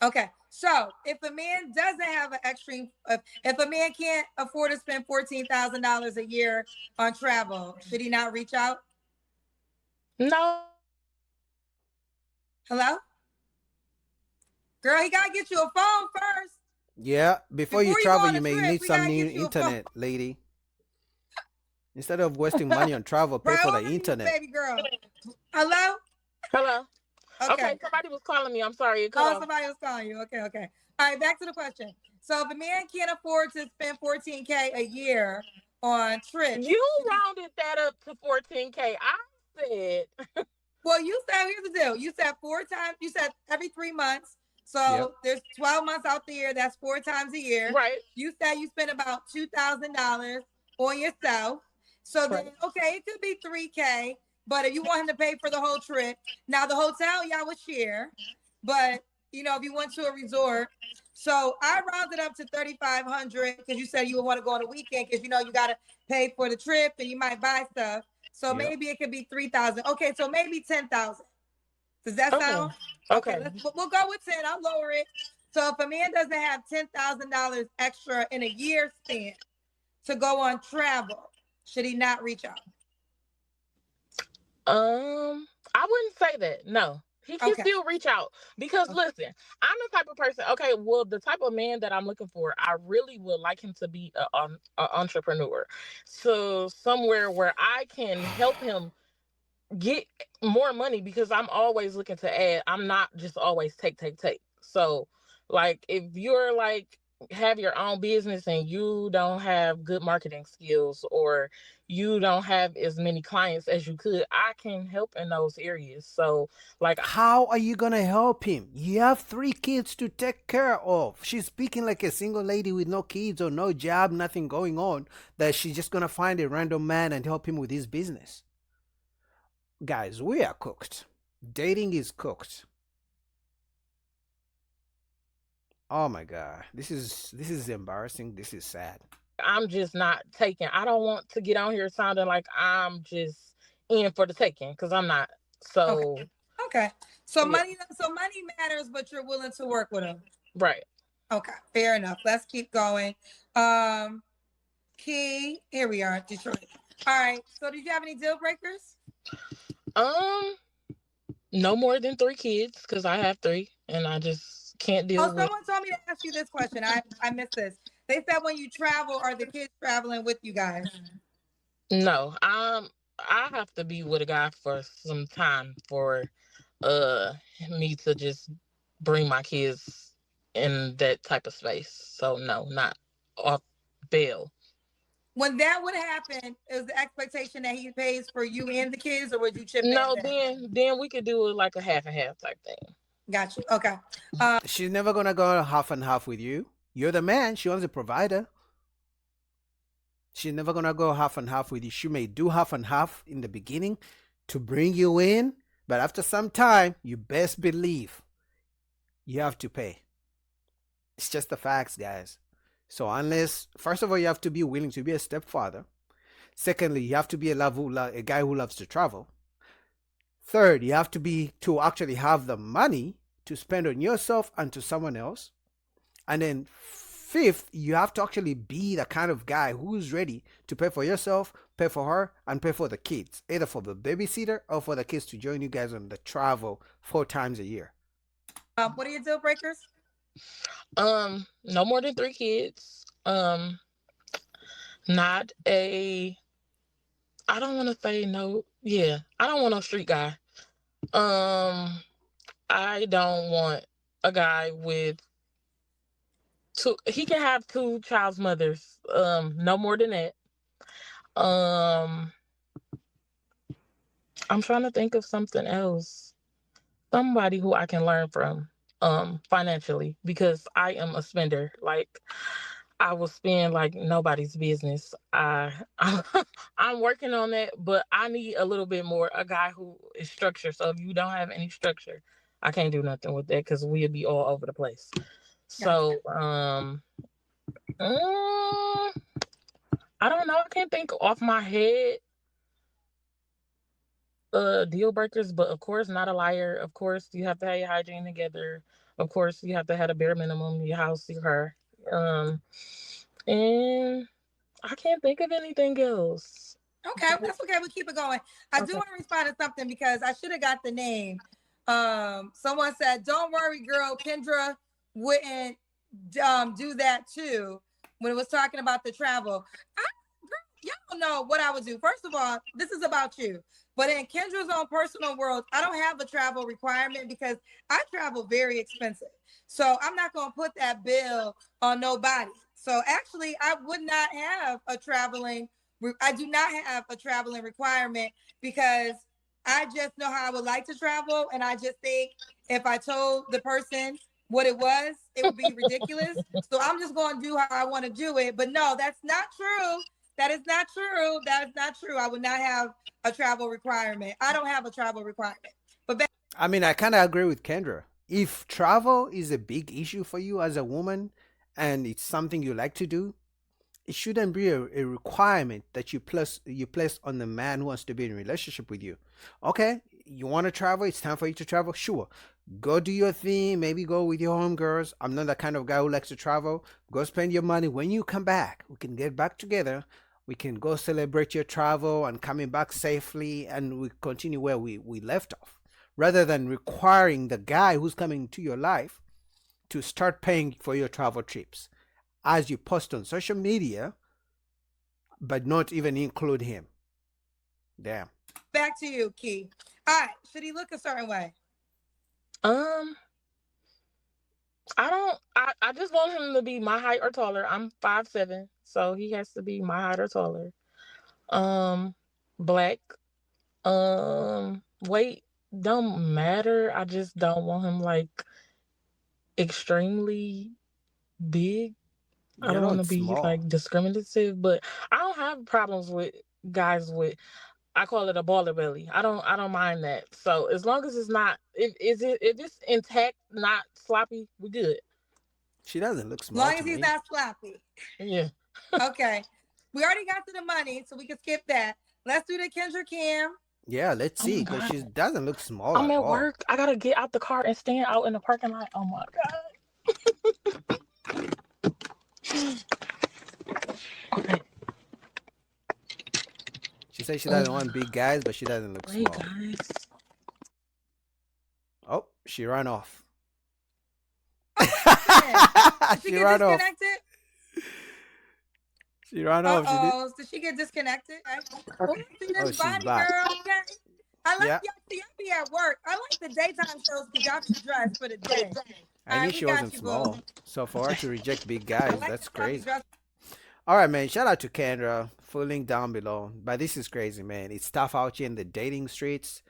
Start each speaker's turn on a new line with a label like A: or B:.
A: Okay. So if a man doesn't have an extreme, if a man can't afford to spend $14,000 a year on travel, should he not reach out?
B: No,
A: Hello, girl. He gotta get you a phone first
C: Yeah, before you
A: before you go
C: travel,
A: on
C: you
A: a
C: may
A: trip.
C: need
A: We
C: some
A: gotta
C: new
A: get you a phone.
C: internet, lady. Instead of wasting money on travel, pay for the
A: Priorities,
C: internet.
A: baby girl. Hello.
B: hello.
A: Okay.
B: Okay, somebody was calling me. I'm sorry, it cut
A: Oh,
B: off.
A: somebody was calling you. Okay, okay. All right, back to the question. So if a man can't afford to spend 14K a year on trips,
B: You rounded that up to 14K. I said,
A: well, you said here's the deal. You said four times. You said every 3 months.
C: Yep.
A: So there's 12 months out the year. That's four times a year.
B: right,
A: You said you spend about $2,000 on yourself. So
B: right.
A: then, okay, it could be 3K. But if you want him to pay for the whole trip, now the hotel y'all would share. But if you went to a resort, so I rounded up to 3,500 because you said you would want to go on a weekend because you gotta pay for the trip and you might buy stuff. So
C: Yep.
A: maybe it could be 3,000. Okay, so maybe 10,000. Does that
B: Okay,
A: sound okay?
B: okay.
A: We'll go with 10. I'll lower it. So if a man doesn't have $10,000 extra in a year span to go on travel, should he not reach out?
B: I wouldn't say that. No. He can
A: Okay.
B: still reach out because
A: Okay.
B: listen, I'm the type of person. Okay, well, the type of man that I'm looking for, I really would like him to be a entrepreneur. So somewhere where I can help him get more money because I'm always looking to add. I'm not just always take, take, take. So, like, if you're like have your own business and you don't have good marketing skills or you don't have as many clients as you could, I can help in those areas. So, like,
C: How are you gonna help him? You have three kids to take care of. She's speaking like a single lady with no kids or no job, nothing going on, that she's just gonna find a random man and help him with his business. Guys, we are cooked. Dating is cooked. Oh my god. This is embarrassing. This is sad.
B: I'm just not taking. I don't want to get on here sounding like I'm just in for the taking because I'm not.
A: Okay.
B: So,
A: Okay. So
B: yeah,
A: money matters, but you're willing to work with him.
B: right.
A: Okay. Fair enough. Let's keep going. Um, Key. Here we are, Detroit. All right. So did you have any deal breakers?
B: Um, No more than three kids because I have three and I just can't
A: Oh,
B: deal with.
A: someone told me to ask you this question. I missed this. They said when you travel, are the kids traveling with you guys?
B: No, I have to be with a guy for some time for uh me to just bring my kids in that type of space. So no, not off bail.
A: When that would happen, is the expectation that he pays for you and the kids, or would you chip in
B: No,
A: then?
B: then we could do it like a half and half type thing.
A: Got you. Okay.
C: She's never gonna go half and half with you. You're the man. She wants a provider. She's never gonna go half and half with you. She may do half and half in the beginning to bring you in, but after some time, you best believe you have to pay. It's just the facts, guys. So unless, first of all, you have to be willing to be a stepfather. Secondly, you have to be a guy who loves to travel. Third, you have to be to actually have the money to spend on yourself and to someone else. And then fifth, you have to actually be the kind of guy who's ready to pay for yourself, pay for her, and pay for the kids, either for the babysitter or for the kids to join you guys on the travel 4 times a year.
A: What are your deal breakers?
B: No more than three kids. Not a. I don't want to say no. Yeah, I don't want no street guy. Um, I don't want a guy with two. He can have two child's mothers. No more than that. Um, I'm trying to think of something else. Somebody who I can learn from. Financially, because I am a spender. Like I will spend like nobody's business. I'm working on that, but I need a little bit more. A guy who is structured. So if you don't have any structure, I can't do nothing with that because we'll be all over the place.
A: Gotcha.
B: So I don't know. I can't think off my head deal breakers, but of course not a liar. Of course you have to have your hygiene together. Of course, you have to have a bare minimum, your house, your car. And I can't think of anything else.
A: Okay, that's okay. We'll keep it going. I do
B: Okay.
A: want to respond to something because I should have got the name. Someone said, "Don't worry, girl. Kendra wouldn't do that too." When it was talking about the travel, y'all don't know what I would do. First of all, this is about you. But in Kendra's own personal world, I don't have a travel requirement because I travel very expensive. So I'm not going to put that bill on nobody. So actually, I would not have a traveling. I do not have a traveling requirement because I just know how I would like to travel, and I just think if I told the person what it was, it would be ridiculous. So I'm just going to do how I want to do it. But no, that's not true. That is not true. That is not true. I would not have a travel requirement. I don't have a travel requirement. But
C: I mean, I kind of agree with Kendra. If travel is a big issue for you as a woman and it's something you like to do, it shouldn't be a requirement that you place on the man who wants to be in a relationship with you. Okay, you want to travel, it's time for you to travel. Sure. Go do your thing, maybe go with your homegirls. I'm not that kind of guy who likes to travel. Go spend your money. When you come back, we can get back together. We can go celebrate your travel and coming back safely, and we continue where we left off. Rather than requiring the guy who's coming to your life to start paying for your travel trips as you post on social media, but not even include him. Damn.
A: back to you, Key. All right. Should he look a certain way?
B: I just want him to be my height or taller. I'm 5'7", so he has to be my height or taller. Black. Weight don't matter. I just don't want him like extremely big. I don't want to be like discriminative, but I don't have problems with guys with, I call it a baller belly. I don't mind that. So as long as it's not, if it's intact, not sloppy, we good.
C: She doesn't look
A: As
C: small
A: long
C: to
A: as he's
C: me.
A: not sloppy.
B: Yeah.
A: Okay. We already got to the money, so we can skip that. Let's do the Kendra Cam.
C: Yeah, let's
B: Oh my
C: see, because
B: God.
C: she doesn't look small
B: I'm
C: at
B: at
C: all.
B: work. I gotta get out the car and stand out in the parking lot. Oh my God. Okay.
C: She says she doesn't want big guys, but she doesn't look
B: Wait,
C: small.
B: guys.
C: Oh, she ran off.
A: Did she
C: She
A: get
C: ran off.
A: disconnected?
C: She ran off. She did.
A: Uh-oh. Did she get disconnected? Oh, see
C: Oh,
A: this
C: she's
A: body,
C: back.
A: girl. Okay. I like
C: Yeah.
A: y'all be at work. I like the daytime shows because y'all be dressed for the day.
C: I knew she wasn't
A: you,
C: small.
A: boo.
C: So for her to reject big
A: I
C: guys,
A: like
C: that's
A: that y'all be
C: crazy.
A: dressed.
C: All right, man. Shout out to Kendra. Full link down below. But this is crazy, man. It's tough out here in the dating streets.